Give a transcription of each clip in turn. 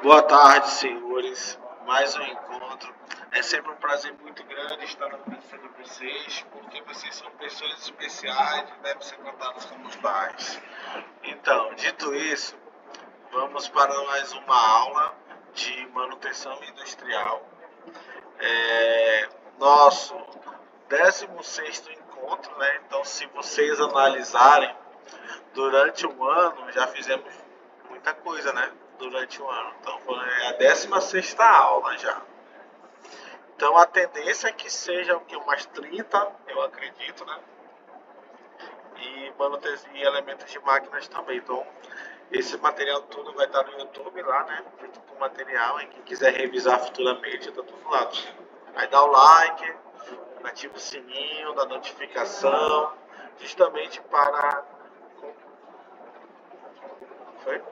Boa tarde, senhores. Mais um encontro. É sempre um prazer muito grande estar na presença de vocês, porque vocês são pessoas especiais e devem ser tratadas como pais. Então, dito isso, vamos para mais uma aula de manutenção industrial. Nosso 16º encontro, né? Então, se vocês analisarem, durante um ano já fizemos muita coisa, né? Durante o ano. Então, é a 16ª aula já. Então, a tendência é que seja o que? Umas 30, eu acredito, né? E manutenção e elementos de máquinas também. Então, esse material todo vai estar no YouTube lá, né? Junto com o material. E quem quiser revisar futuramente, tá tudo lá. Aí dá o like, ativa o sininho da notificação, justamente para... Foi?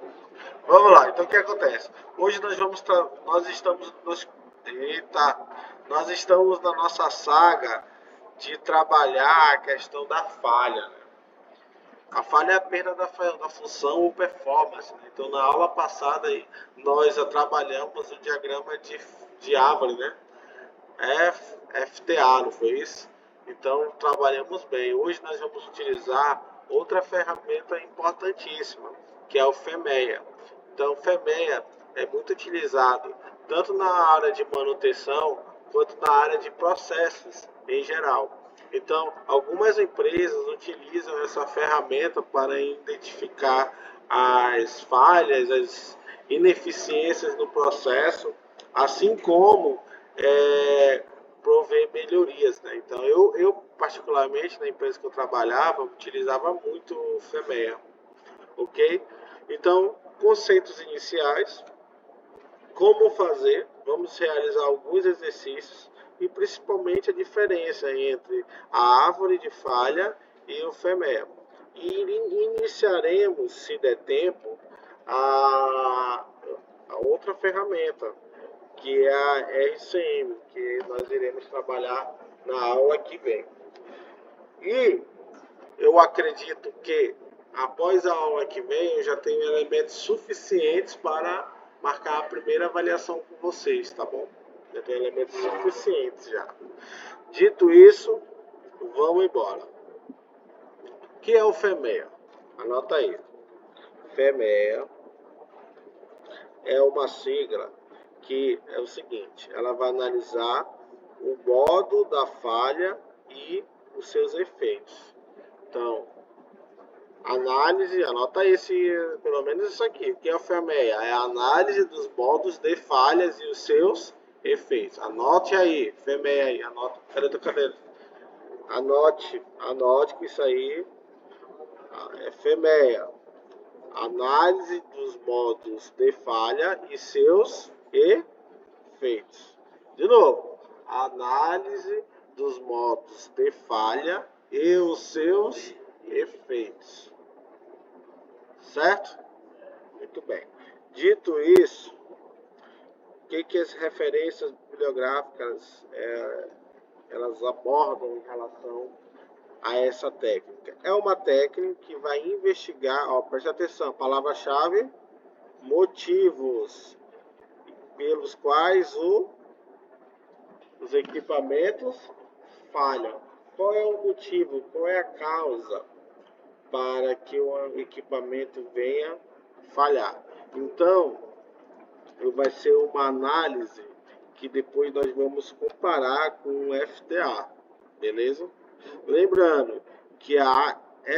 Vamos lá, então o que acontece? Hoje nós estamos na nossa saga de trabalhar a questão da falha, né? A falha é a perda da função ou performance, né? Então na aula passada aí, nós trabalhamos o diagrama de árvore, né? FTA, não foi isso? Então trabalhamos bem. Hoje nós vamos utilizar outra ferramenta importantíssima, que é o FEMEA. Então o FEMEA é muito utilizado tanto na área de manutenção quanto na área de processos em geral. Então algumas empresas utilizam essa ferramenta para identificar as falhas, as ineficiências no processo, assim como prover melhorias, né? Então eu particularmente na empresa que eu trabalhava utilizava muito o FEMEA, ok? Então conceitos iniciais, como fazer, vamos realizar alguns exercícios e principalmente a diferença entre a árvore de falha e o FEMEA. E iniciaremos, se der tempo, a outra ferramenta, que é a RCM, que nós iremos trabalhar na aula que vem. E eu acredito que após a aula que vem eu já tenho elementos suficientes para marcar a primeira avaliação com vocês, tá bom? Já tenho elementos suficientes já. Dito isso, vamos embora. O que é o FEMEA? Anota aí. FEMEA é uma sigla que é o seguinte, ela vai analisar o modo da falha e os seus efeitos. Então, análise, anota pelo menos isso aqui. O que é o FEMEA? É a análise dos modos de falhas e os seus efeitos. Anote aí, FEMEA aí, anota. Cadê tua cadeira? Anote que isso aí é FEMEA. Análise dos modos de falha e seus efeitos. De novo, análise dos modos de falha e os seus efeitos. Certo? Muito bem. Dito isso, o que as referências bibliográficas elas abordam em relação a essa técnica? É uma técnica que vai investigar, preste atenção, palavra-chave, motivos pelos quais os equipamentos falham. Qual é o motivo, qual é a causa para que o equipamento venha falhar? Então, vai ser uma análise que depois nós vamos comparar com o FTA, beleza? Lembrando que a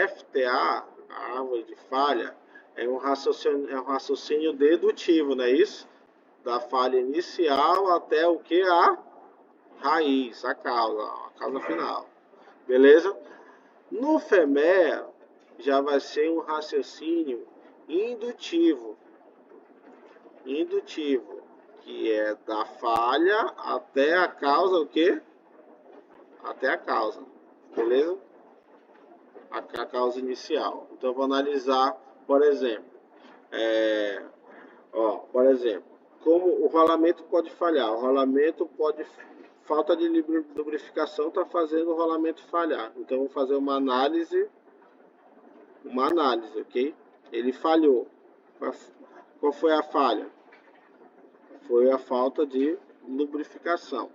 FTA, a árvore de falha, é um raciocínio dedutivo, não é isso? Da falha inicial até o que? A raiz, a causa final. Beleza? No FEMEA, já vai ser um raciocínio indutivo, que é da falha até a causa, o quê? Até a causa, beleza? A causa inicial. Então, eu vou analisar, por exemplo, como o rolamento pode falhar. O rolamento falta de lubrificação está fazendo o rolamento falhar. Então, vou fazer uma análise, ok? Ele falhou. Qual foi a falha? Foi a falta de lubrificação.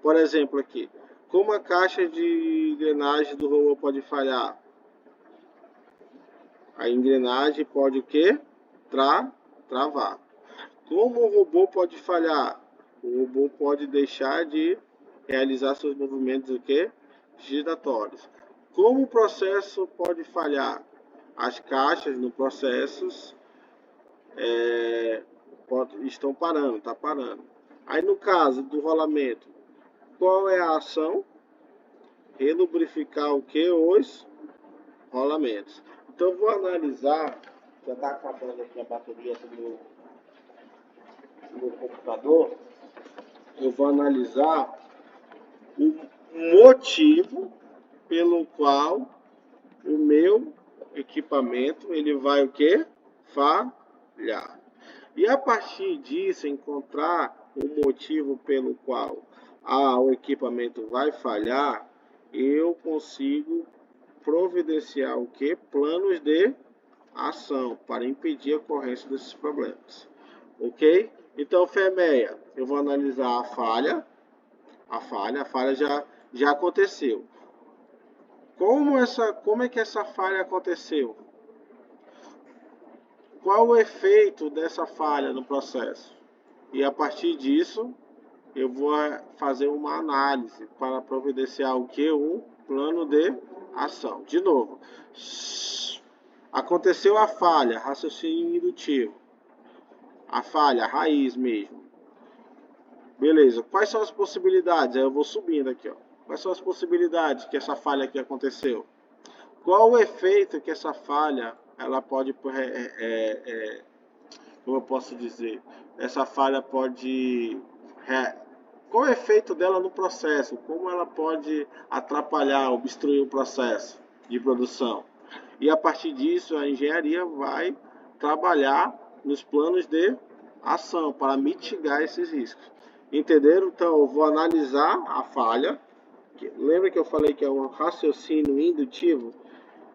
Por exemplo aqui, como a caixa de engrenagem do robô pode falhar? A engrenagem pode o quê? Travar. Como o robô pode falhar? O robô pode deixar de realizar seus movimentos o quê? Giratórios. Como o processo pode falhar? As caixas no processo estão parando, tá parando. Aí no caso do rolamento, qual é a ação? Relubrificar o que? Os rolamentos. Então eu vou analisar, já está acabando aqui a bateria do meu computador, eu vou analisar o motivo pelo qual o meu equipamento ele vai o que? Falhar. E a partir disso, encontrar o motivo pelo qual o equipamento vai falhar, eu consigo providenciar o que? Planos de ação para impedir a ocorrência desses problemas. Ok? Então, FEMEA, eu vou analisar a falha já aconteceu. Como é que essa falha aconteceu? Qual o efeito dessa falha no processo? E a partir disso, eu vou fazer uma análise para providenciar o que? Um plano de ação. De novo, aconteceu a falha, raciocínio indutivo. A falha, a raiz mesmo. Beleza, quais são as possibilidades? Aí eu vou subindo aqui, ó. Quais são as possibilidades que essa falha aqui aconteceu? Qual o efeito que essa falha ela pode, como eu posso dizer, essa falha pode, qual o efeito dela no processo? Como ela pode atrapalhar, obstruir o processo de produção? E a partir disso a engenharia vai trabalhar nos planos de ação para mitigar esses riscos. Entenderam? Então eu vou analisar a falha. Lembra que eu falei que é um raciocínio indutivo?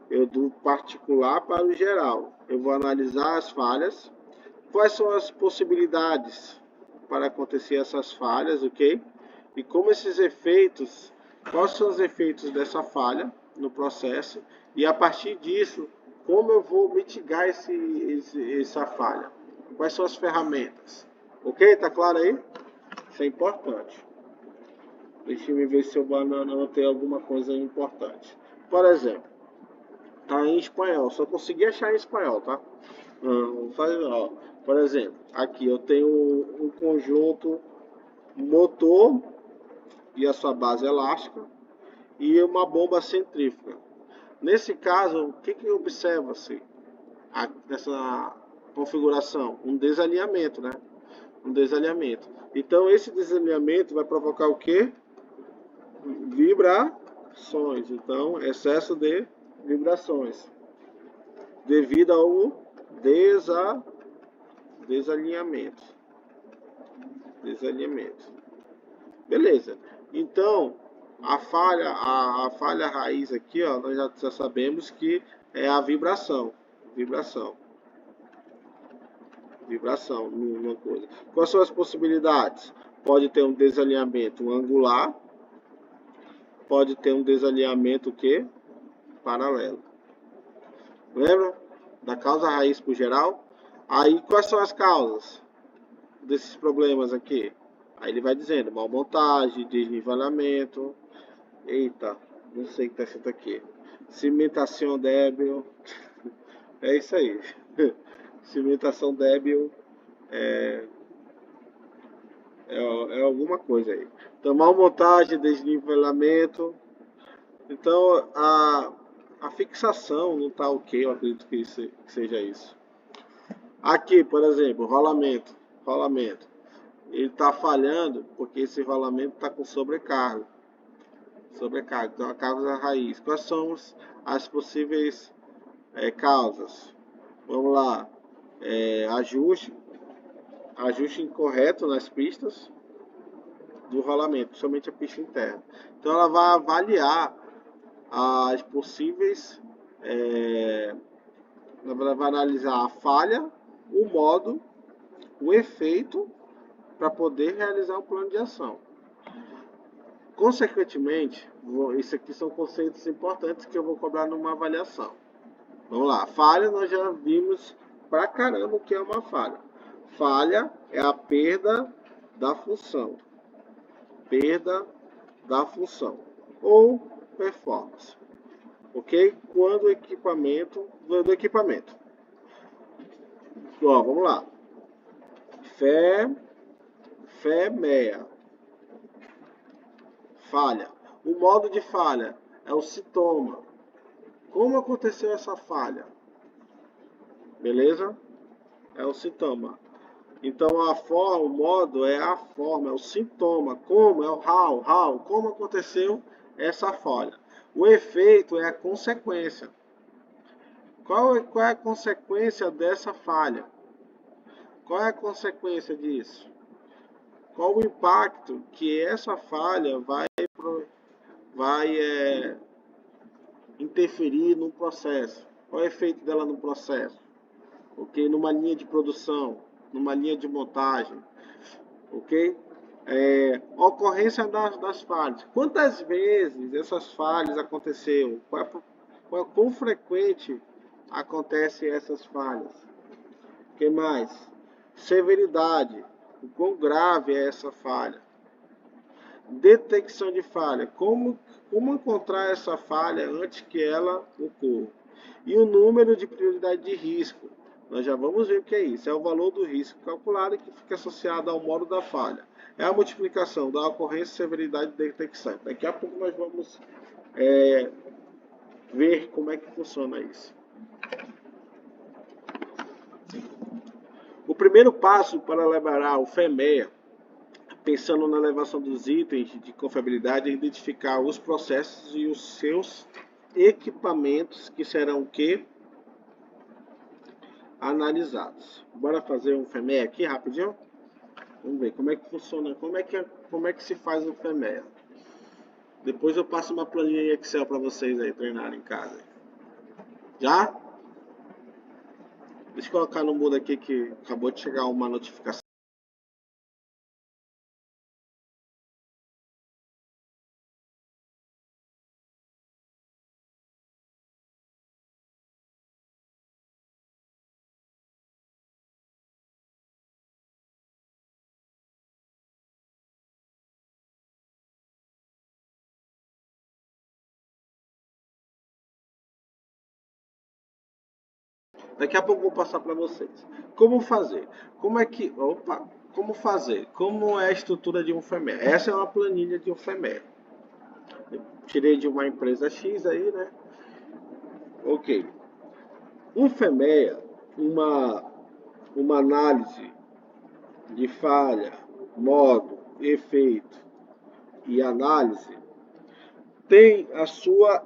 Eu do particular para o geral. Eu vou analisar as falhas. Quais são as possibilidades para acontecer essas falhas, ok? E como esses efeitos, quais são os efeitos dessa falha no processo? E a partir disso, como eu vou mitigar essa falha? Quais são as ferramentas? Ok? Tá claro aí? Isso é importante. Deixa eu ver se eu anotei alguma coisa importante. Por exemplo, tá em espanhol, só consegui achar em espanhol, tá? Ó. Por exemplo, aqui eu tenho um conjunto motor e a sua base elástica e uma bomba centrífuga. Nesse caso, o que observa-se nessa configuração? Um desalinhamento, né? Um desalinhamento. Então, esse desalinhamento vai provocar o quê? Vibrações. Então, excesso de vibrações devido ao desalinhamento. Beleza. Então, a falha raiz aqui, ó, nós já sabemos que é a vibração. Vibração numa coisa. Quais são as possibilidades? Pode ter um desalinhamento angular, pode ter um desalinhamento que paralelo. Lembra da causa raiz por geral? Aí quais são as causas desses problemas aqui? Aí ele vai dizendo mal montagem, desnivelamento. Eita, não sei o que está escrito aqui. Cimentação débil. É isso aí. Cimentação débil é alguma coisa aí. Então, mal montagem, desnivelamento. Então, a fixação não está ok, eu acredito que seja isso. Aqui, por exemplo, rolamento. Ele está falhando porque esse rolamento está com sobrecarga. Então, a causa raiz. Quais são as possíveis causas? Vamos lá. Ajuste incorreto nas pistas do rolamento, principalmente a pista interna. Então, ela vai avaliar as possíveis, ela vai analisar a falha, o modo, o efeito para poder realizar o plano de ação. Consequentemente, isso aqui são conceitos importantes que eu vou cobrar numa avaliação. Vamos lá, falha nós já vimos pra caramba o que é uma falha. Falha é a perda da função. Perda da função. Ou performance. Ok? Quando o equipamento. Do equipamento. Ó, vamos lá. FEMEA. Falha. O modo de falha é o sintoma. Como aconteceu essa falha? Beleza? É o sintoma. Então o modo é a forma, é o sintoma. Como? É o how. Como aconteceu essa falha? O efeito é a consequência. Qual é a consequência dessa falha? Qual é a consequência disso? Qual o impacto que essa falha vai interferir no processo? Qual é o efeito dela no processo? Ok? Numa linha de produção, numa linha de montagem. Ok? Ocorrência das falhas. Quantas vezes essas falhas aconteceram? Quão frequente acontecem essas falhas? O que mais? Severidade. O quão grave é essa falha? Detecção de falha. Como encontrar essa falha antes que ela ocorra? E o número de prioridade de risco. Nós já vamos ver o que é isso. É o valor do risco calculado que fica associado ao modo da falha. É a multiplicação da ocorrência, severidade e detecção. Daqui a pouco nós vamos ver como é que funciona isso. O primeiro passo para elaborar o FEMEA, pensando na elevação dos itens de confiabilidade, é identificar os processos e os seus equipamentos que serão o quê? Analisados. Bora fazer um FEMEA aqui rapidinho? Vamos ver como é que funciona, como é que se faz o FEMEA. Depois eu passo uma planilha em Excel para vocês aí treinarem em casa. Já? Deixa eu colocar no mudo aqui que acabou de chegar uma notificação. Daqui a pouco eu vou passar para vocês. Como fazer? Como fazer? Como é a estrutura de um FEMEA? Essa é uma planilha de um FEMEA. Eu tirei de uma empresa X aí, né? Ok. Um FEMEA, uma análise de falha, modo, efeito e análise, tem a sua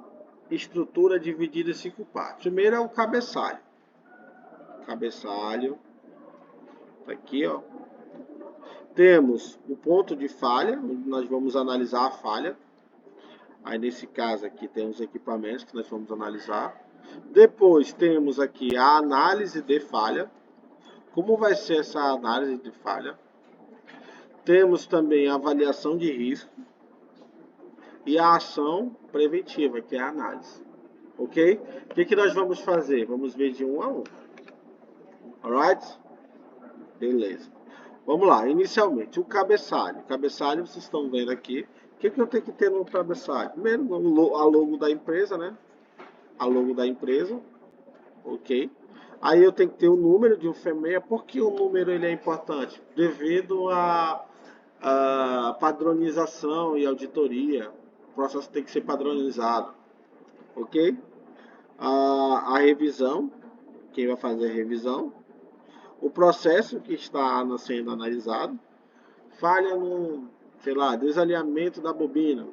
estrutura dividida em 5 partes. Primeiro é o cabeçalho. Cabeçalho. Tá aqui, ó. Temos o ponto de falha, onde nós vamos analisar a falha. Aí nesse caso aqui temos os equipamentos que nós vamos analisar. Depois temos aqui a análise de falha. Como vai ser essa análise de falha? Temos também a avaliação de risco e a ação preventiva, que é a análise. Ok? O que nós vamos fazer? Vamos ver de um a um. Alright? Beleza. Vamos lá, inicialmente, o cabeçalho. O cabeçalho, vocês estão vendo aqui. O que eu tenho que ter no cabeçalho? Primeiro, a logo da empresa, né? A logo da empresa. Ok? Aí eu tenho que ter o número de um FEMEA. Por que o número ele é importante? Devido a padronização e auditoria. O processo tem que ser padronizado. Ok? A revisão. Quem vai fazer a revisão? O processo que está sendo analisado, falha no, sei lá, desalinhamento da bobina,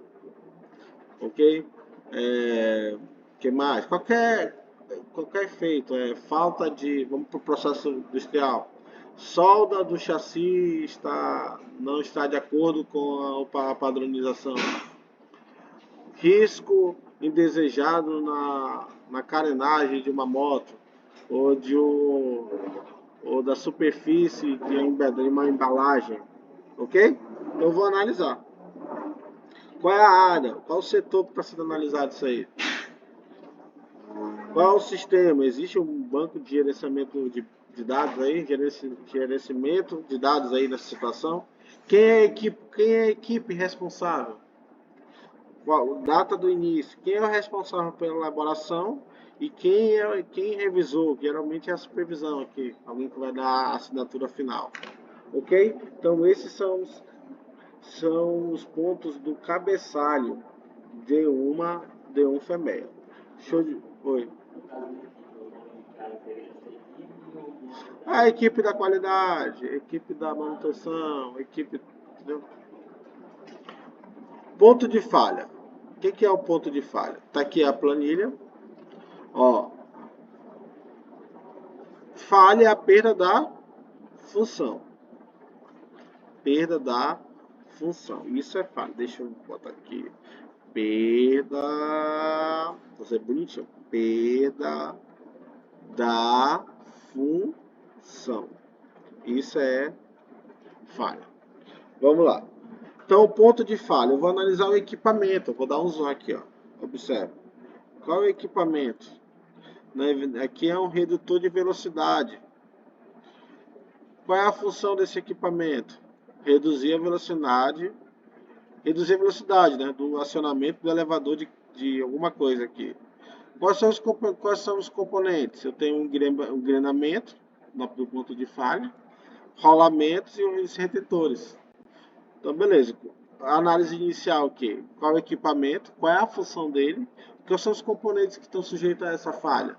ok? Que mais? Qualquer efeito, falta de, vamos para o processo industrial, solda do chassi não está de acordo com a padronização, risco indesejado na carenagem de uma moto, ou da superfície de uma embalagem, Ok? Eu vou analisar. Qual é a área? Qual o setor que está sendo analisado isso aí? Qual é o sistema? Existe um banco de gerenciamento de dados aí? Gerenciamento de dados aí nessa situação? Quem é a equipe responsável? Qual, data do início? Quem é o responsável pela elaboração? E quem revisou? Geralmente é a supervisão aqui. Alguém que vai dar a assinatura final. Ok? Então esses são os pontos do cabeçalho de um FEMEA. Show de... Oi. A equipe da qualidade, equipe da manutenção, equipe. Entendeu? Ponto de falha. O que é o ponto de falha? Está aqui a planilha. Ó, falha é a perda da função. Perda da função. Isso é falha. Deixa eu botar aqui. Perda. Vou ser bonitinho. Perda da função. Isso é falha. Vamos lá. Então, o ponto de falha. Eu vou analisar o equipamento. Eu vou dar um zoom aqui, ó. Observe. Qual é o equipamento? Aqui é um redutor de velocidade. Qual é a função desse equipamento? Reduzir a velocidade. Reduzir a velocidade, né? Do acionamento do elevador de alguma coisa aqui. Quais são os componentes? Eu tenho um engrenamento do ponto de falha, rolamentos e os retentores. Então, beleza. A análise inicial aqui. Qual é o equipamento? Qual é a função dele? Quais são os componentes que estão sujeitos a essa falha?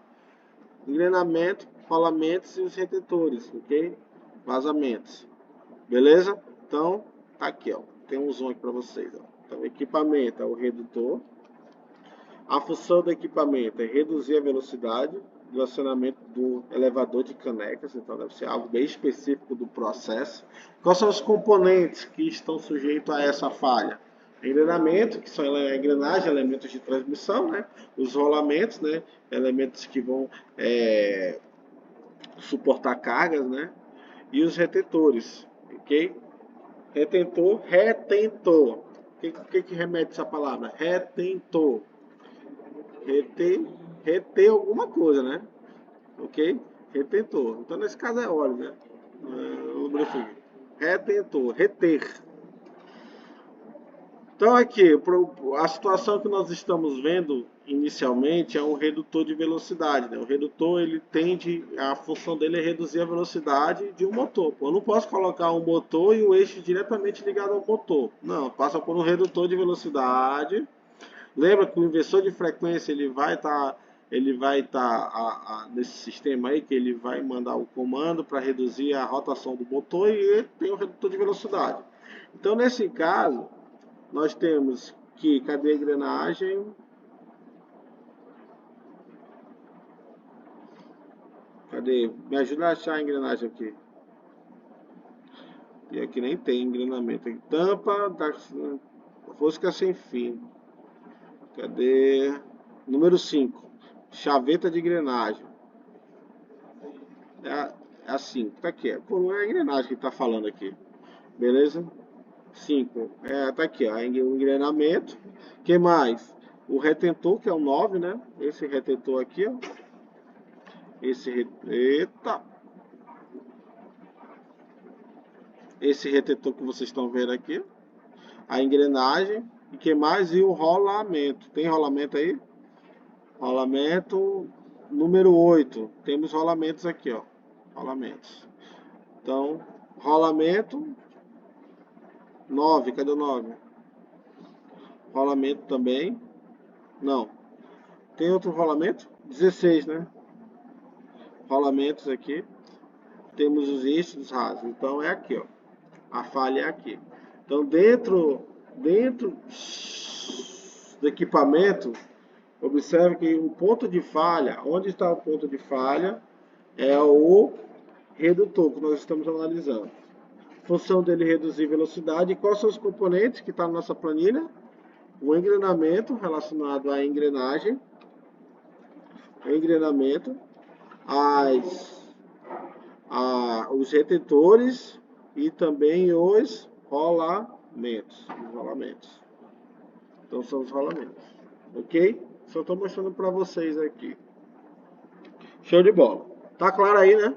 Engrenamento, rolamentos e os retentores, ok? Vazamentos. Beleza? Então, tá aqui, ó. Tem um zoom aqui para vocês, ó. Então, o equipamento é o redutor. A função do equipamento é reduzir a velocidade do acionamento do elevador de canecas, então deve ser algo bem específico do processo. Quais são os componentes que estão sujeitos a essa falha? Engrenamento, que são a engrenagem, elementos de transmissão, né? Os rolamentos, né? Elementos que vão suportar cargas, né? E os retentores, ok? Retentor. O que remete essa palavra? Retentor. Reter alguma coisa, né? Ok? Retentor. Então, nesse caso é óleo, né? Lubrificante. Retentor, reter. Então, aqui, a situação que nós estamos vendo inicialmente é um redutor de velocidade, né? O redutor, ele tende, a função dele é reduzir a velocidade de um motor. Eu não posso colocar um motor e o eixo diretamente ligado ao motor. Não, passa por um redutor de velocidade. Lembra que o inversor de frequência ele vai estar nesse sistema aí que ele vai mandar o comando para reduzir a rotação do motor e ele tem o redutor de velocidade. Então nesse caso nós temos que cadê a engrenagem? Cadê? Me ajuda a achar a engrenagem aqui. E aqui nem tem engrenamento. Tampa da rosca sem fim. Cadê? Número 5. Chaveta de engrenagem. É assim, tá aqui. É a engrenagem que está falando aqui. Beleza? 5. Tá aqui, ó. O engrenamento. O que mais? O retentor, que é o 9, né? Esse retentor aqui, ó. Eita! Esse retentor que vocês estão vendo aqui. A engrenagem. E que mais? E o rolamento. Tem rolamento aí? Rolamento número 8. Temos rolamentos aqui, ó. Rolamentos. Então, rolamento 9. Cadê o 9? Rolamento também. Não. Tem outro rolamento? 16, né? Rolamentos aqui. Temos os eixos rasos. Então, é aqui, ó. A falha é aqui. Então, dentro do equipamento, observe que o ponto de falha, onde está o ponto de falha, é o redutor que nós estamos analisando. Função dele é reduzir velocidade. E quais são os componentes que estão na nossa planilha? O engrenamento relacionado à engrenagem, o engrenamento, os retentores e também os rolamentos. Então são os rolamentos. Ok? Só estou mostrando para vocês aqui. Show de bola. Tá claro aí, né?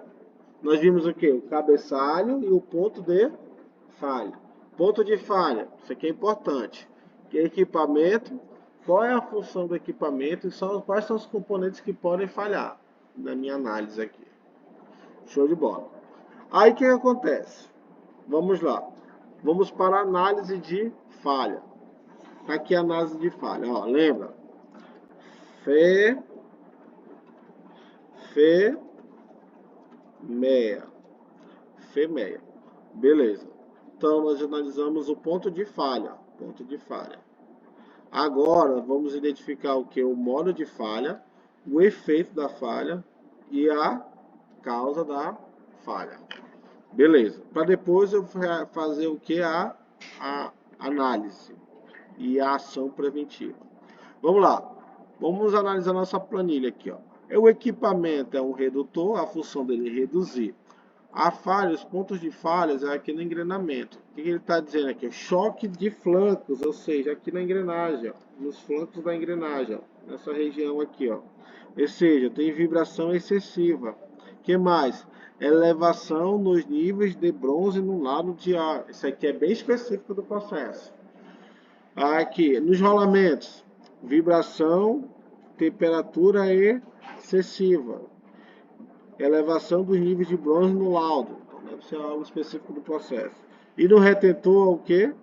Nós vimos o que? O cabeçalho e o ponto de falha. Ponto de falha, isso aqui é importante. Que é equipamento, qual é a função do equipamento e quais são os componentes que podem falhar, na minha análise aqui. Show de bola. Aí o que acontece? Vamos lá. Vamos para a análise de falha. Tá aqui a análise de falha. Ó, lembra? Meia. Beleza. Então, nós analisamos o ponto de falha. Agora, vamos identificar o que? O modo de falha, o efeito da falha e a causa da falha. Beleza. Para depois eu fazer o que? A análise e a ação preventiva. Vamos lá. Vamos analisar nossa planilha aqui, ó. O equipamento é um redutor, a função dele é reduzir. A falha, os pontos de falhas é aqui no engrenamento. O que ele está dizendo aqui? Choque de flancos, ou seja, aqui na engrenagem, ó, nos flancos da engrenagem, ó, nessa região aqui, ó. Ou seja, tem vibração excessiva. O que mais? Elevação nos níveis de bronze no lado de ar. Isso aqui é bem específico do processo. Aqui, nos rolamentos, vibração, temperatura excessiva. Elevação dos níveis de bronze no laudo. Então, deve ser algo específico do processo. E no retentor, o que?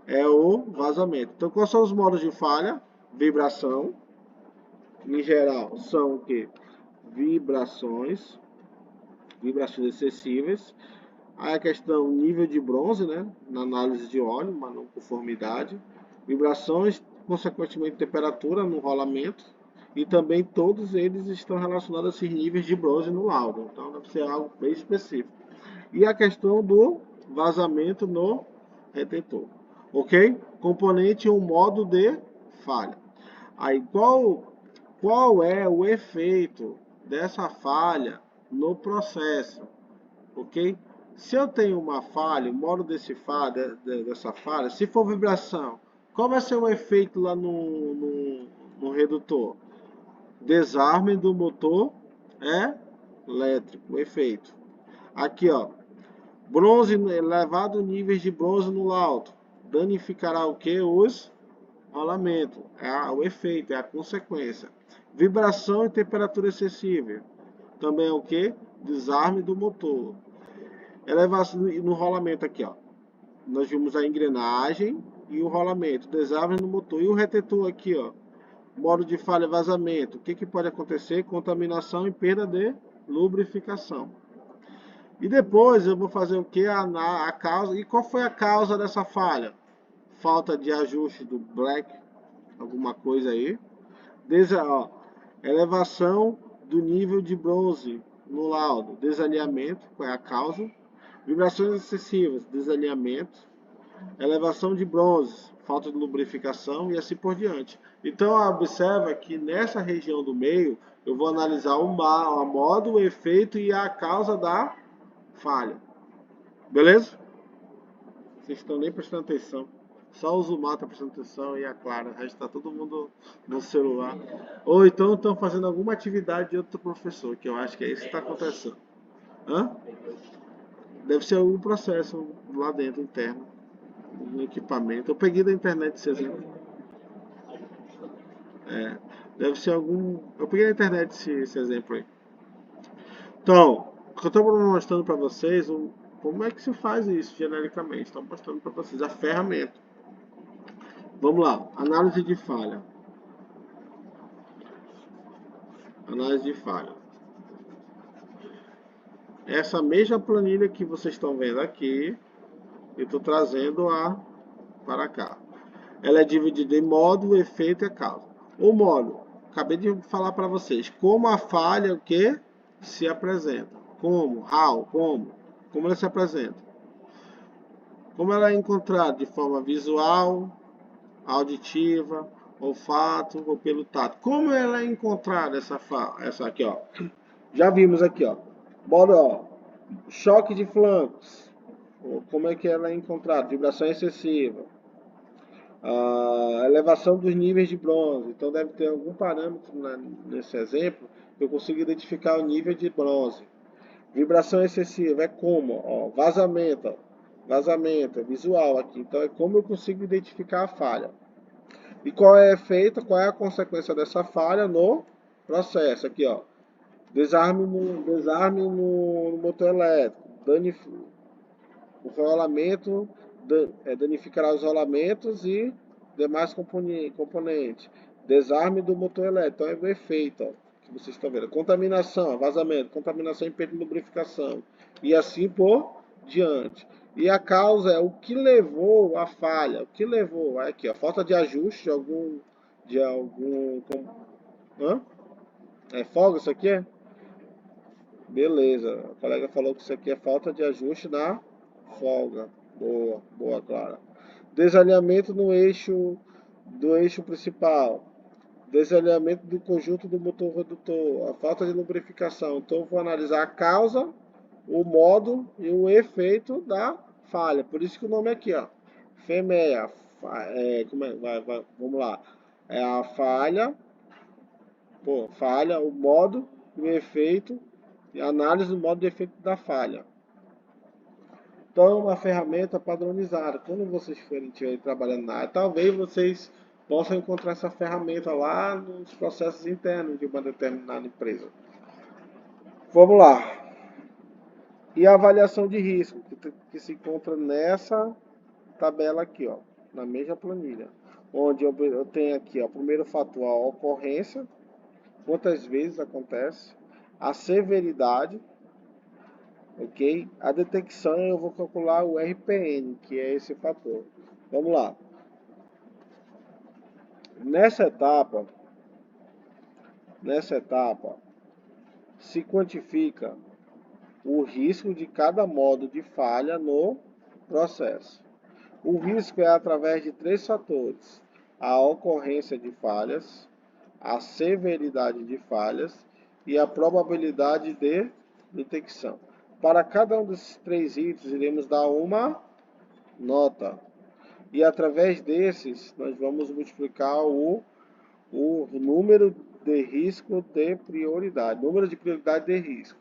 É o vazamento. Então, quais são os modos de falha? Vibração. Em geral, são o que? Vibrações excessivas. Aí a questão nível de bronze, né? Na análise de óleo, uma não conformidade. Vibrações, consequentemente, temperatura no rolamento. E também todos eles estão relacionados a esses níveis de bronze no laudo. Então deve ser algo bem específico. E a questão do vazamento no retentor. Ok? Componente 1, modo de falha. Aí qual é o efeito dessa falha no processo? Ok? Se eu tenho uma falha, o modo dessa falha, se for vibração, qual vai ser o efeito lá no redutor? Desarme do motor elétrico, efeito. Aqui, ó, bronze, elevado níveis de bronze no laudo, danificará o que? Os rolamentos, o efeito, é a consequência. Vibração e temperatura excessiva, também é o que? Desarme do motor. Elevação no rolamento aqui, ó, nós vimos a engrenagem e o rolamento, desarme no motor. E o retentor aqui, ó, modo de falha e vazamento. O que pode acontecer? Contaminação e perda de lubrificação. E depois eu vou fazer o que? A causa. E qual foi a causa dessa falha? Falta de ajuste do black, alguma coisa aí. Elevação do nível de bronze no laudo. Desalinhamento, qual é a causa? Vibrações excessivas, desalinhamento. Elevação de bronze, falta de lubrificação e assim por diante. Então, observa que nessa região do meio, eu vou analisar o modo, o efeito e a causa da falha. Beleza? Vocês estão nem prestando atenção. Só o Zumar está prestando atenção e a Clara. O resto está todo mundo no celular. Ou então estão fazendo alguma atividade de outro professor, que eu acho que é isso que está acontecendo. Hã? Deve ser algum processo lá dentro, interno. No equipamento. Eu peguei da internet esse exemplo. Deve ser algum. Eu peguei da internet esse exemplo aí. Então, eu estou mostrando para vocês como é que se faz isso genericamente. Estou mostrando para vocês a ferramenta. Vamos lá. Análise de falha. Essa mesma planilha que vocês estão vendo aqui, eu estou trazendo para cá. Ela é dividida em modo, efeito e causa. O modo, acabei de falar para vocês como a falha o que se apresenta. Como ela se apresenta. Como ela é encontrada de forma visual, auditiva, olfato ou pelo tato. Como ela é encontrada essa aqui, ó. Já vimos aqui, ó. Modo, ó, choque de flancos. Como é que ela é encontrada? Vibração excessiva. A elevação dos níveis de bronze. Então deve ter algum parâmetro nesse exemplo que eu consigo identificar o nível de bronze. Vibração excessiva é como? Ó, vazamento. Ó. Vazamento, é visual aqui. Então é como eu consigo identificar a falha. E qual é o efeito, qual é a consequência dessa falha no processo? Aqui, ó. Desarme no motor elétrico. O rolamento danificará os rolamentos e demais componentes. Desarme do motor elétrico. Então é o efeito, ó, que vocês estão vendo. Contaminação, vazamento, contaminação e perda de lubrificação. E assim por diante. E a causa é o que levou à falha. O que levou? Aqui, ó, falta de ajuste de algum. Hã? É folga isso aqui? Beleza. A colega falou que isso aqui é falta de ajuste na folga. Boa, boa, Clara. Desalinhamento do eixo principal. Desalinhamento do conjunto do motor redutor. A falta de lubrificação. Então eu vou analisar a causa, o modo e o efeito da falha. Por isso que o nome é aqui, ó. FEMEA. Vamos lá. É a falha, falha, o modo e o efeito, e análise do modo de efeito da falha. Então, é uma ferramenta padronizada. Quando vocês estiverem trabalhando na área, talvez vocês possam encontrar essa ferramenta lá nos processos internos de uma determinada empresa. Vamos lá. E a avaliação de risco, que se encontra nessa tabela aqui, ó, na mesma planilha. Onde eu tenho aqui, ó, primeiro fator, a ocorrência, quantas vezes acontece, a severidade, ok? A detecção eu vou calcular o RPN, que é esse fator. Vamos lá. Nessa etapa, se quantifica o risco de cada modo de falha no processo. O risco é através de 3 fatores: a ocorrência de falhas, a severidade de falhas e a probabilidade de detecção. Para cada um desses 3 itens, iremos dar uma nota. E através desses, nós vamos multiplicar o número de risco de prioridade, número de prioridade de risco.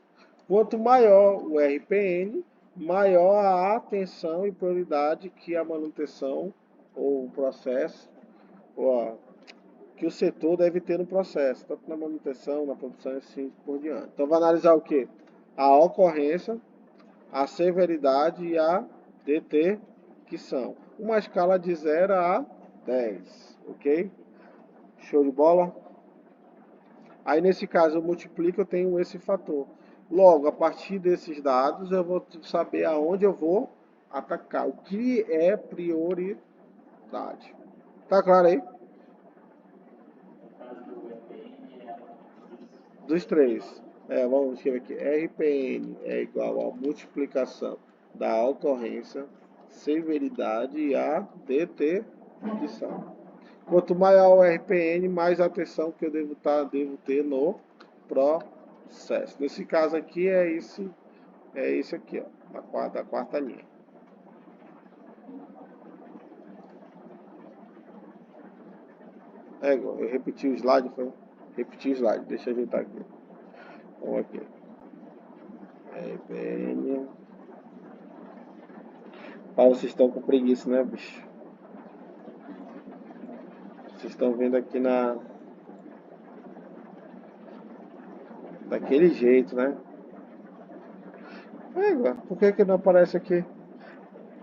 Quanto maior o RPN, maior a atenção e prioridade que a manutenção ou o processo, ou que o setor deve ter no processo, tanto na manutenção, na produção e assim por diante. Então, vai analisar o que? A ocorrência, a severidade e a detecção. Uma escala de 0 a 10, ok? Show de bola? Aí, nesse caso, eu multiplico, eu tenho esse fator. Logo, a partir desses dados, eu vou saber aonde eu vou atacar. O que é prioridade. Tá claro aí? Dos 3. Vamos escrever aqui. RPN é igual a multiplicação da ocorrência, severidade e a detecção. Quanto maior o RPN, mais atenção que eu devo ter no processo. Nesse caso aqui é esse aqui, ó, da quarta linha. Eu repeti o slide, deixa eu ajeitar aqui. Vamos aqui. RPN. Vocês estão com preguiça, né, bicho? Vocês estão vendo aqui daquele jeito, né? Por que não aparece aqui?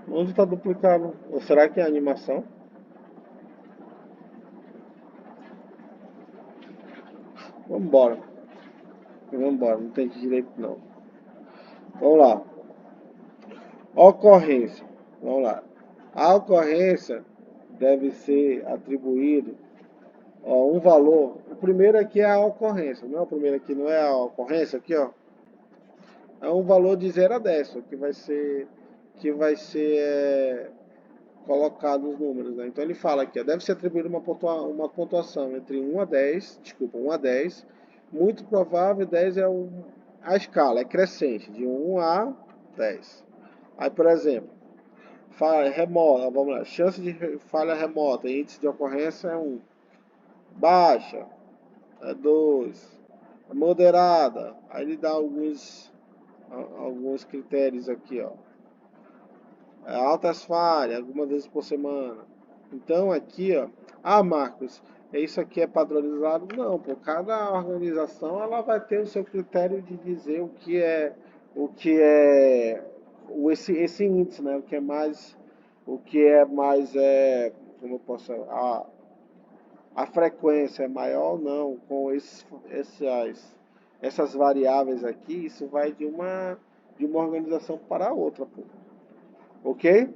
Onde está duplicado? Ou será que é a animação? Vamos embora, não tem direito não. Vamos lá. Ocorrência. Vamos lá. A ocorrência deve ser atribuído um valor. O primeiro aqui é a ocorrência, não é o primeiro aqui, não é a ocorrência aqui, ó. É um valor de 0 a 10, que vai ser colocado os números, né? Então ele fala aqui, ó, deve ser atribuída uma pontuação entre 1 a 10, 1 a 10, muito provável 10 é a escala, é crescente, de 1 a 10. Aí, por exemplo, falha remota, vamos lá, chance de falha remota, índice de ocorrência é 1. Baixa é 2. Moderada, aí ele dá alguns critérios aqui, ó. Altas falhas, algumas vezes por semana. Então aqui, ó, Marcos, isso aqui é padronizado? Não, por cada organização ela vai ter o seu critério de dizer esse índice, né? O que é mais como eu posso, a frequência é maior ou não com essas variáveis aqui, isso vai de uma organização para a outra, pô. Ok?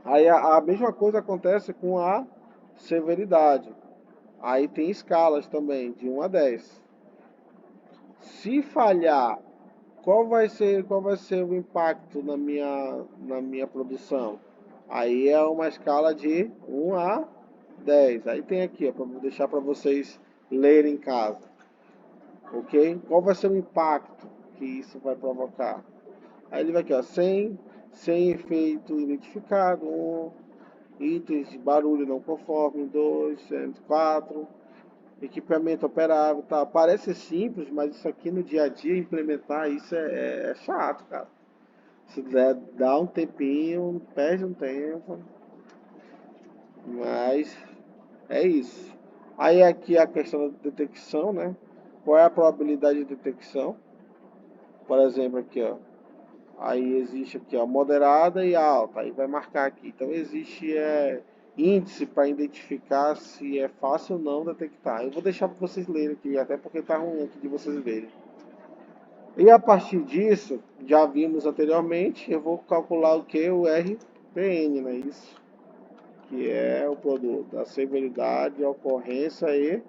Aí a mesma coisa acontece com a severidade. Aí tem escalas também, de 1 a 10. Se falhar, qual vai ser o impacto na minha produção? Aí é uma escala de 1 a 10. Aí tem aqui, para deixar para vocês lerem em casa. Ok? Qual vai ser o impacto que isso vai provocar? Aí ele vai aqui, ó, sem efeito identificado, 1, itens de barulho não conforme, 2, 4, equipamento operável, tá? Parece simples, mas isso aqui no dia a dia, implementar isso é chato, cara. Se dá um tempinho, perde um tempo, mas é isso. Aí aqui a questão da detecção, né? Qual é a probabilidade de detecção? Por exemplo, aqui, ó. Aí existe aqui, ó, moderada e alta. Aí vai marcar aqui. Então existe índice para identificar se é fácil ou não detectar. Eu vou deixar para vocês lerem aqui, até porque tá ruim aqui de vocês verem. E a partir disso, já vimos anteriormente, eu vou calcular o que? O RPN, né? Isso. Que é o produto da severidade, ocorrência e...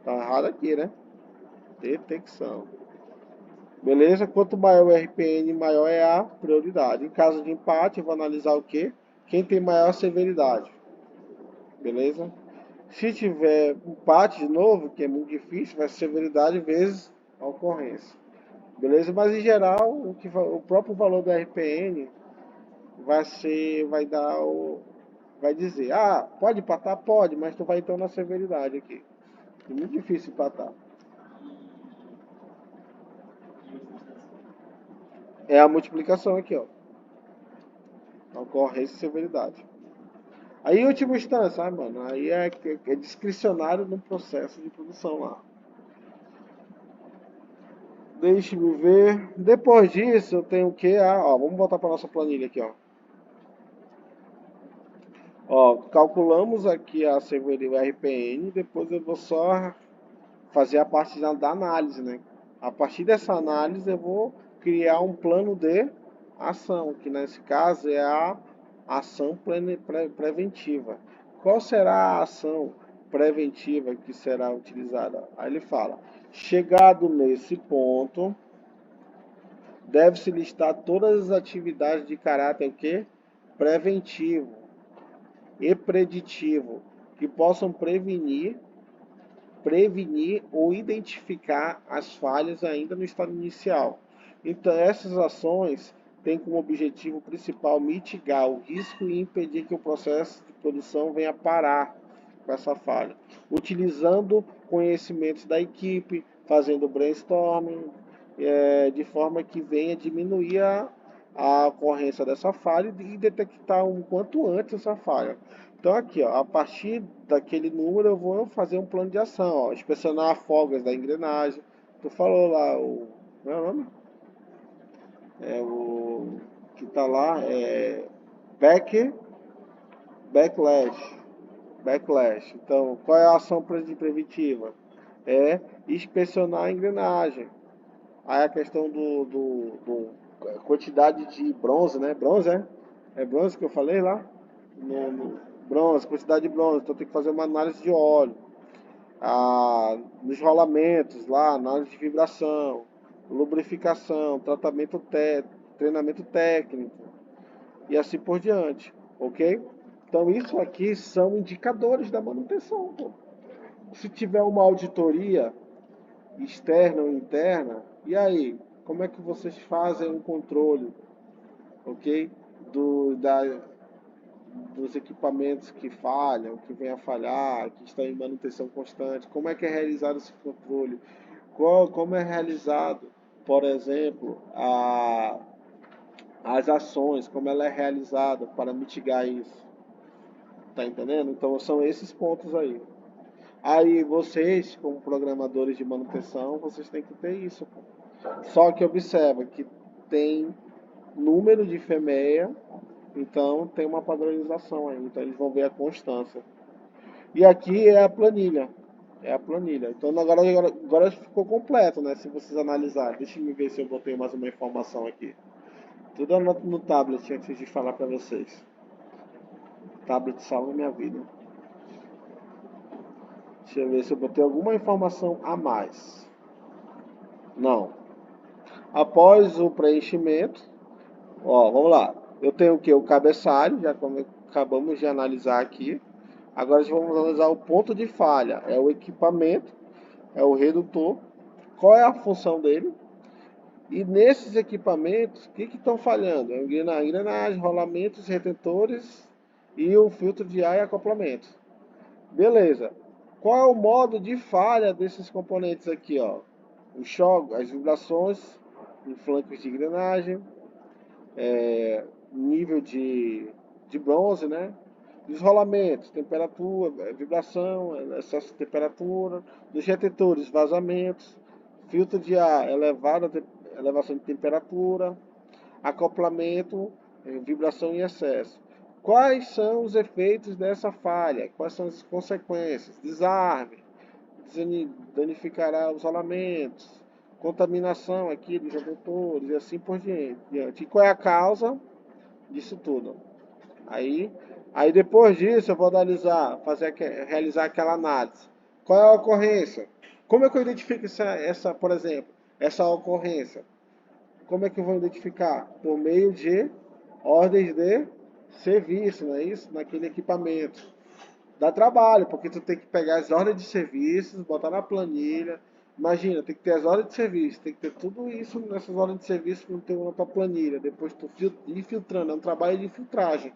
Tá errado aqui, né? Detecção. Beleza? Quanto maior o RPN, maior é a prioridade. Em caso de empate, eu vou analisar o quê? Quem tem maior severidade. Beleza? Se tiver empate de novo, que é muito difícil, vai ser severidade vezes a ocorrência. Beleza? Mas em geral, o próprio valor do RPN vai dizer, pode empatar? Pode, mas tu vai então na severidade aqui. É muito difícil empatar. É a multiplicação aqui, ó. Ocorrência e severidade. Aí, em última instância, mano, aí é discricionário no processo de produção lá. Deixe-me ver. Depois disso, eu tenho o que? Vamos voltar para nossa planilha aqui, ó. Ó, calculamos aqui a severidade, o RPN, depois eu vou só fazer a parte da análise, né? A partir dessa análise, eu vou criar um plano de ação, que nesse caso é a ação preventiva. Qual será a ação preventiva que será utilizada? Aí ele fala, chegado nesse ponto, deve-se listar todas as atividades de caráter o quê? Preventivo e preditivo, que possam prevenir ou identificar as falhas ainda no estado inicial. Então, essas ações têm como objetivo principal mitigar o risco e impedir que o processo de produção venha parar com essa falha, utilizando conhecimentos da equipe, fazendo brainstorming, de forma que venha diminuir a ocorrência dessa falha e detectar um quanto antes essa falha. Então aqui, ó, a partir daquele número eu vou fazer um plano de ação, ó, inspecionar folgas da engrenagem. Tu falou lá como é o nome? O que tá lá backlash. Backlash. Então, qual é a ação preventiva? É inspecionar a engrenagem. Aí a questão do quantidade de bronze, né? Bronze, é? É bronze que eu falei lá? Bronze, quantidade de bronze. Então tem que fazer uma análise de óleo. Nos rolamentos lá, análise de vibração, lubrificação, treinamento técnico e assim por diante, ok? Então isso aqui são indicadores da manutenção, pô. Se tiver uma auditoria externa ou interna, e aí? como é que vocês fazem um controle, ok? Do, da, dos equipamentos que falham, que vêm a falhar, que estão em manutenção constante, como é que é realizado esse controle? Como é realizado, por exemplo, as ações, como ela é realizada para mitigar isso? Tá entendendo? Então são esses pontos aí. Aí vocês, como programadores de manutenção, vocês têm que ter isso. Só que observa que tem número de FMEA, então tem uma padronização aí. Então eles vão ver a constância. E aqui é a planilha. É a planilha. Então agora ficou completo, né? Se vocês analisarem. Deixa eu ver se eu botei mais uma informação aqui. Tudo anoto no tablet antes de falar para vocês. Tablet salva minha vida. Deixa eu ver se eu botei alguma informação a mais. Não. Após o preenchimento, ó, vamos lá. Eu tenho o que? O cabeçalho, já acabamos de analisar aqui. Agora vamos analisar o ponto de falha. É o equipamento, é o redutor. Qual é a função dele? E nesses equipamentos, o que estão falhando? É a engrenagem, rolamentos, retentores e o filtro de ar e acoplamento. Beleza. Qual é o modo de falha desses componentes aqui, ó? O choque, as vibrações em flancos de engrenagem, nível de bronze, né? Dos rolamentos, temperatura, vibração, excesso de temperatura, dos retentores, vazamentos, filtro de ar, elevação de temperatura, acoplamento, vibração em excesso. Quais são os efeitos dessa falha? Quais são as consequências? Desarme, danificará os rolamentos, contaminação aqui dos retentores e assim por diante. E qual é a causa disso tudo? Aí depois disso eu vou analisar, realizar aquela análise. Qual é a ocorrência? Como é que eu identifico por exemplo, essa ocorrência? Como é que eu vou identificar? Por meio de ordens de serviço, não é isso? Naquele equipamento. Dá trabalho, porque tu tem que pegar as ordens de serviços, botar na planilha. Imagina, tem que ter as ordens de serviço, tem que ter tudo isso nessas ordens de serviço que não tem na tua planilha. Depois tu ir filtrando, é um trabalho de filtragem,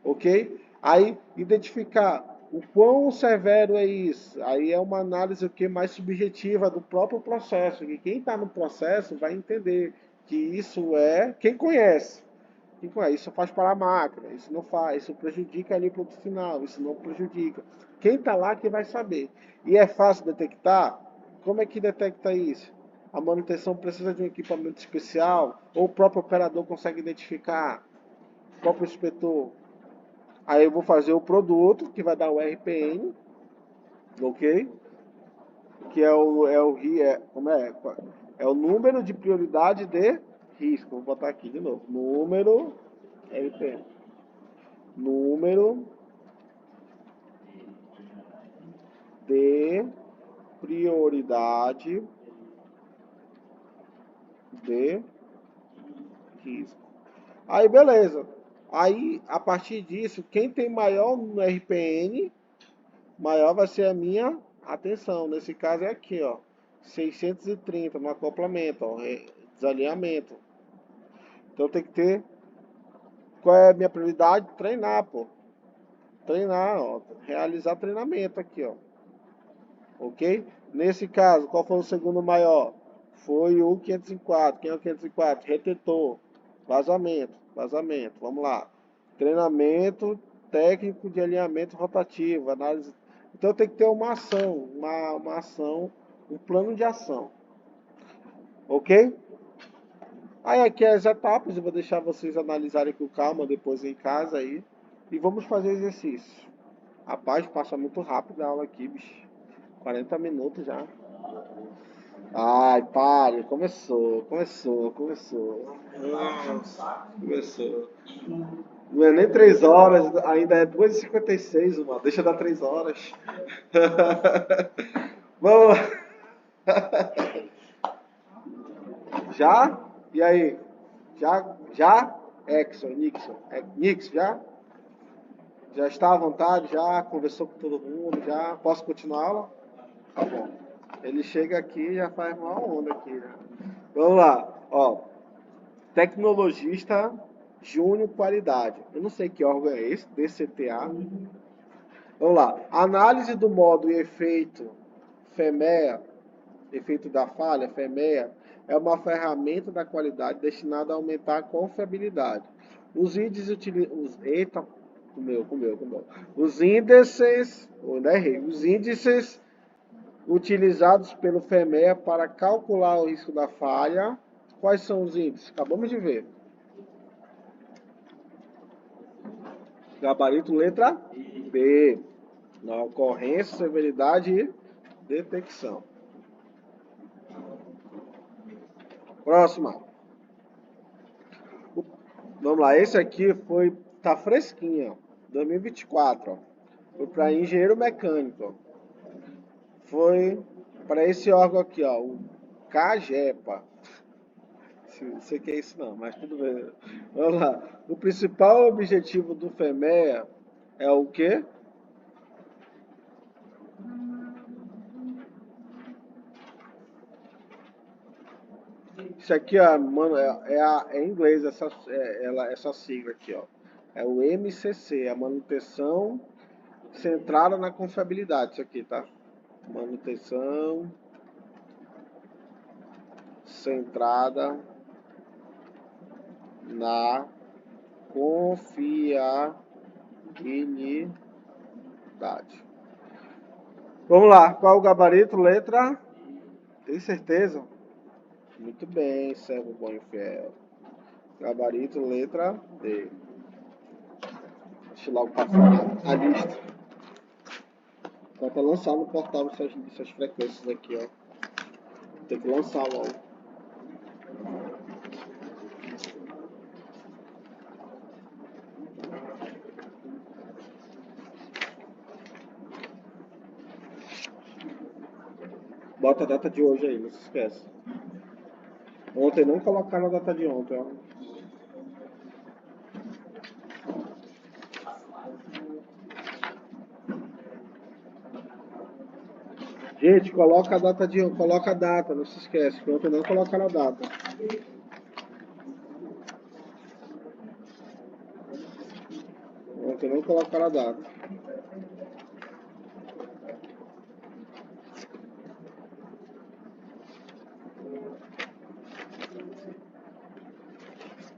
ok? Aí, identificar o quão severo é isso. Aí é uma análise o que mais subjetiva do próprio processo. E quem está no processo vai entender que isso é quem conhece. Isso faz para a máquina, isso não faz, isso prejudica ali o produto final, isso não prejudica. Quem está lá que vai saber. E é fácil detectar? Como é que detecta isso? A manutenção precisa de um equipamento especial? Ou o próprio operador consegue identificar? O próprio inspetor? Aí eu vou fazer o produto, que vai dar o RPN, ok? Que é o número de prioridade de risco. Vou botar aqui de novo. Número RPN. Número de prioridade de risco. Aí, beleza. Aí, a partir disso, quem tem maior no RPN, maior vai ser a minha atenção. Nesse caso é aqui, ó. 630 no acoplamento, ó, desalinhamento. Então tem que ter. Qual é a minha prioridade? Treinar, pô. Treinar, ó. Realizar treinamento aqui, ó. Ok? Nesse caso, qual foi o segundo maior? Foi o 504. Quem é o 504? Retentor. Vazamento. Vazamento. Vamos lá. Treinamento técnico de alinhamento rotativo. Análise. Então tem que ter uma ação. Uma ação. Um plano de ação. Ok? Aí aqui as etapas. Eu vou deixar vocês analisarem com calma depois em casa aí. E vamos fazer exercício. Rapaz, passa muito rápido a aula aqui, bicho. 40 minutos já. Ai, pare, começou. Começou. Não é nem 3 horas, ainda é 2h56, mano. Deixa eu dar 3 horas. Vamos lá. Já? E aí? Já? Nixon, já? Já está à vontade? Já conversou com todo mundo? Já? Posso continuar a aula? Tá bom. Ele chega aqui e já faz uma onda aqui, né? Vamos lá. Ó, tecnologista Júnior Qualidade. Eu não sei que órgão é esse, DCTA. Vamos lá. Análise do modo e efeito FEMEA, efeito da falha, FEMEA, é uma ferramenta da qualidade destinada a aumentar a confiabilidade. Os índices eita, comeu. Os índices utilizados pelo FEMEA para calcular o risco da falha. Quais são os índices? Acabamos de ver. Gabarito letra B. Na ocorrência, severidade e detecção. Próxima. Vamos lá, esse aqui tá fresquinho, ó, 2024, ó. Foi para engenheiro mecânico, ó. Foi para esse órgão aqui, ó, o CAGEPA. Não sei o que é isso não, mas tudo bem. Vamos lá. O principal objetivo do FEMEA é o quê? Isso aqui, ó, mano, é em inglês essa sigla aqui, ó. É o MCC, a manutenção centrada na confiabilidade, isso aqui, tá? Manutenção centrada na confiabilidade. Vamos lá, qual o gabarito? Letra? Tem certeza? Muito bem, servo bom e fiel. Gabarito, letra D. Deixa eu logo passar a lista. Só para lançar no portal essas frequências aqui, ó. Tem que lançar logo. Bota a data de hoje aí, não se esquece. Ontem não colocaram a data de ontem, ó. Gente, coloca a data, não se esquece, que ontem não colocaram a data. Ontem não colocaram a data.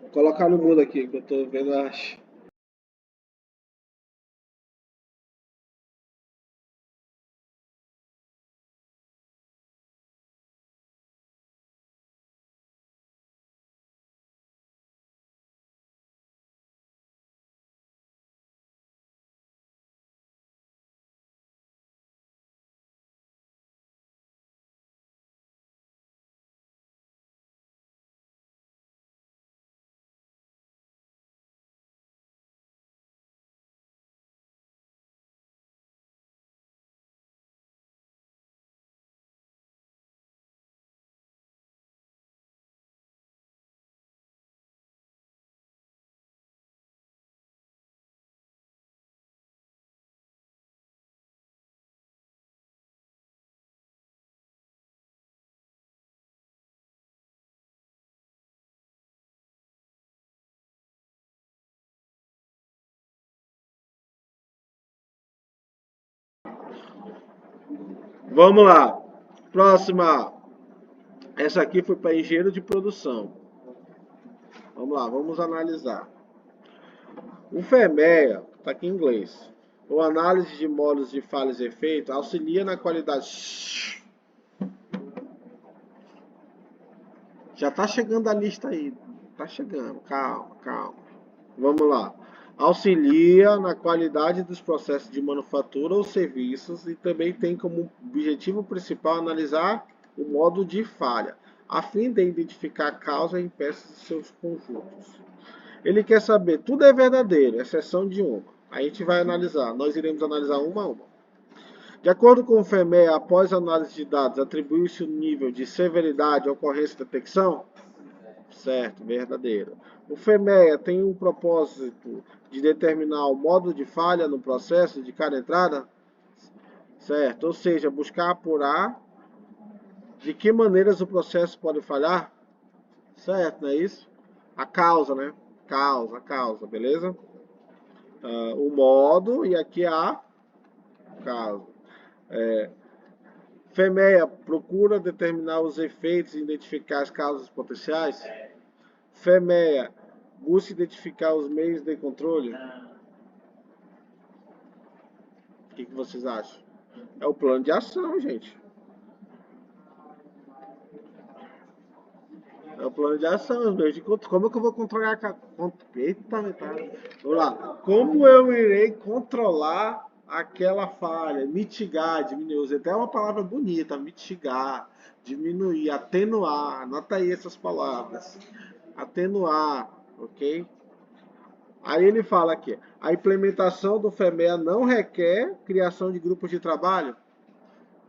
Vou colocar no mudo aqui, que eu tô vendo as... Vamos lá. Próxima. Essa aqui foi para engenheiro de produção. Vamos lá, vamos analisar. O FEMEA, está aqui em inglês. Ou análise de modos de falhas e efeitos, auxilia na qualidade. Já está chegando a lista aí. Está chegando, calma. Vamos lá. Auxilia na qualidade dos processos de manufatura ou serviços e também tem como objetivo principal analisar o modo de falha, a fim de identificar a causa em peças de seus conjuntos. Ele quer saber, tudo é verdadeiro, exceção de uma. A gente vai analisar, nós iremos analisar uma a uma. De acordo com o FEMEA, após a análise de dados, atribui-se o nível de severidade, ocorrência e detecção? Certo, verdadeiro. O FEMEA tem um propósito de determinar o modo de falha no processo de cada entrada? Certo, ou seja, buscar apurar de que maneiras o processo pode falhar? Certo, não é isso? A causa, né? Causa, beleza? O modo e aqui a causa. FEMEA procura determinar os efeitos e identificar as causas potenciais. FEMEA busca identificar os meios de controle. O que vocês acham? É o plano de ação, gente. É o plano de ação, os meios de controle. Como é que eu vou controlar Eita, metade. Vamos lá. Como eu irei controlar aquela falha? Mitigar, diminuir. Usei até uma palavra bonita, mitigar, diminuir, atenuar. Anota aí essas palavras. Atenuar, ok? Aí ele fala aqui, a implementação do FEMEA não requer criação de grupos de trabalho.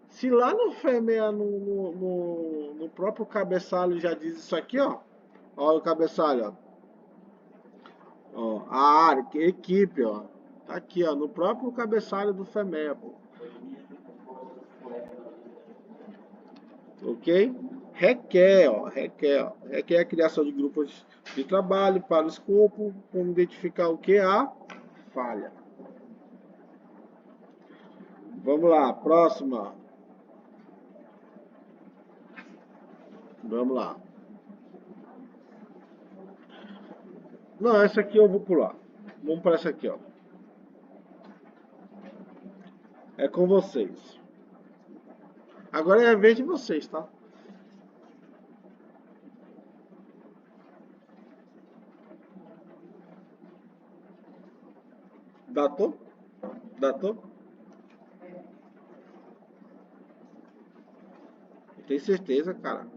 Se lá no FEMEA, no próprio cabeçalho já diz isso aqui, ó. Olha o cabeçalho, ó. A área, equipe, ó. Tá aqui, ó, no próprio cabeçalho do FEMEA, pô. Ok? Requer a criação de grupos de trabalho para o escopo, como identificar o que? A falha. Vamos lá, próxima. Vamos lá. Não, essa aqui eu vou pular. Vamos para essa aqui, ó. É com vocês. Agora é a vez de vocês, tá? Datou? Datou? Tem certeza, cara?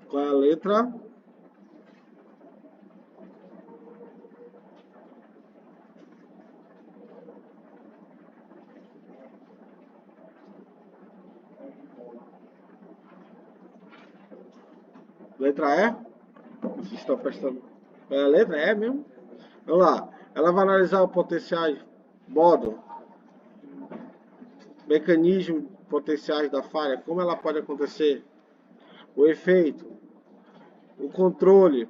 Qual é a letra? Letra E? Vocês estão prestando. Qual é a letra? É mesmo? Vamos lá. Ela vai analisar o potencial, modo, mecanismo potenciais da falha, como ela pode acontecer, o efeito, o controle,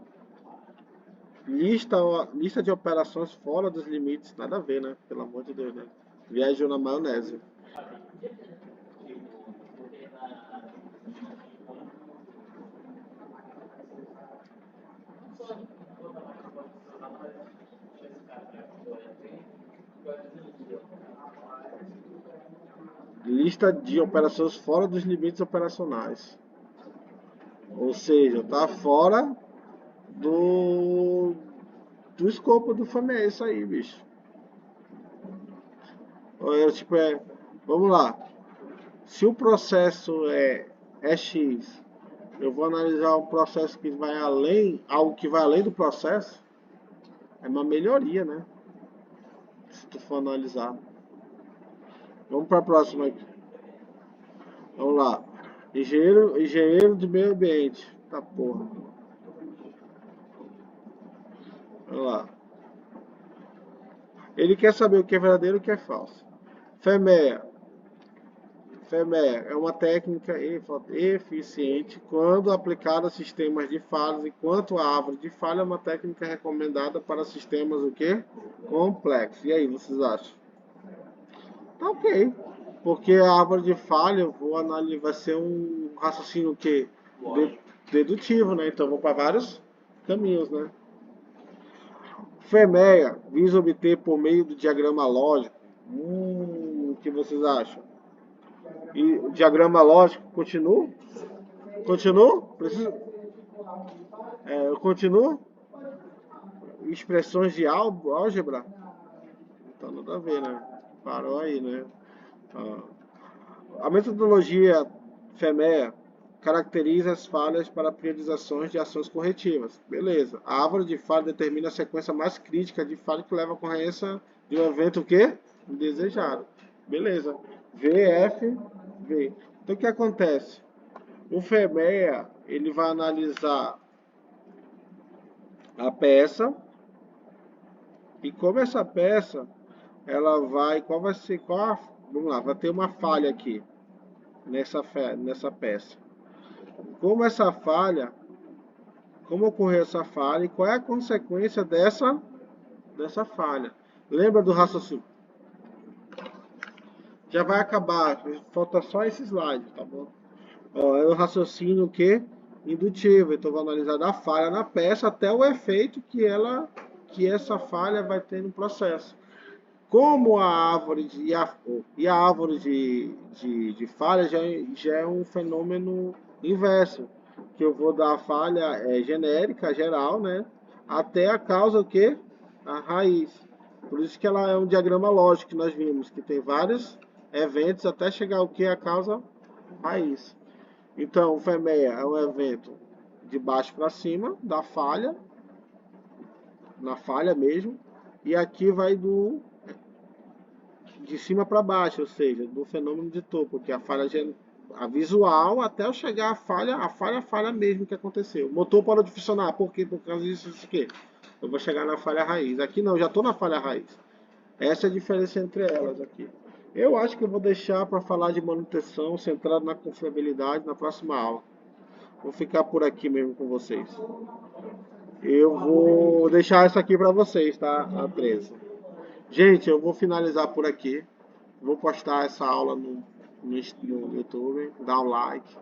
lista de operações fora dos limites, nada a ver, né? Pelo amor de Deus, né? Viajou na maionese. Lista de operações fora dos limites operacionais. Ou seja, tá fora do escopo do FAME, é isso aí, bicho. Tipo, vamos lá. Se o processo é X, eu vou analisar um processo que vai além, algo que vai além do processo, é uma melhoria, né? Se tu for analisar. Vamos para a próxima aqui. Vamos lá. Engenheiro do meio ambiente. Tá porra. Vamos lá. Ele quer saber o que é verdadeiro e o que é falso. FEMEA. FEMEA é uma técnica eficiente quando aplicada a sistemas de falhas, enquanto a árvore de falha é uma técnica recomendada para sistemas o quê? Complexos. E aí, vocês acham? Tá ok. Porque a árvore de falha, eu vou analisar, vai ser um raciocínio o quê? Dedutivo, né? Então, eu vou para vários caminhos, né? FEMEA visa obter por meio do diagrama lógico. O que vocês acham? E o diagrama lógico continua? Continua? Preciso. Eu continuo? Expressões de álgebra? Então nada a ver, né? Parou aí, né? A metodologia FEMEA caracteriza as falhas para priorizações de ações corretivas. Beleza. A árvore de falha determina a sequência mais crítica de falha que leva à ocorrência de um evento o quê? Indesejado. Beleza. VFV. Então o que acontece? O FEMEA, ele vai analisar a peça e como essa peça, ela vai, vamos lá, vai ter uma falha aqui nessa peça. Como ocorreu essa falha e qual é a consequência dessa falha. Lembra do raciocínio? Já vai acabar, falta só esse slide, tá bom? Ó, é o raciocínio que indutivo. Então vou analisar da falha na peça até o efeito que essa falha vai ter no processo. Como a árvore e a árvore de falha já é um fenômeno inverso, que eu vou dar a falha genérica, geral, né? Até a causa o quê? A raiz. Por isso que ela é um diagrama lógico que nós vimos, que tem vários eventos até chegar o que? A causa raiz. Então, o FEMEA é um evento de baixo para cima, da falha, na falha mesmo, e aqui vai de cima para baixo, ou seja, do fenômeno de topo, que é a visual até eu chegar à falha mesmo que aconteceu. O motor parou de funcionar, por quê? Por causa disso, isso aqui. Eu vou chegar na falha raiz. Aqui não, já estou na falha raiz. Essa é a diferença entre elas aqui. Eu acho que eu vou deixar para falar de manutenção centrado na confiabilidade na próxima aula. Vou ficar por aqui mesmo com vocês. Eu vou deixar isso aqui para vocês, tá? A 13. Gente, eu vou finalizar por aqui. Vou postar essa aula no YouTube. Dá um like.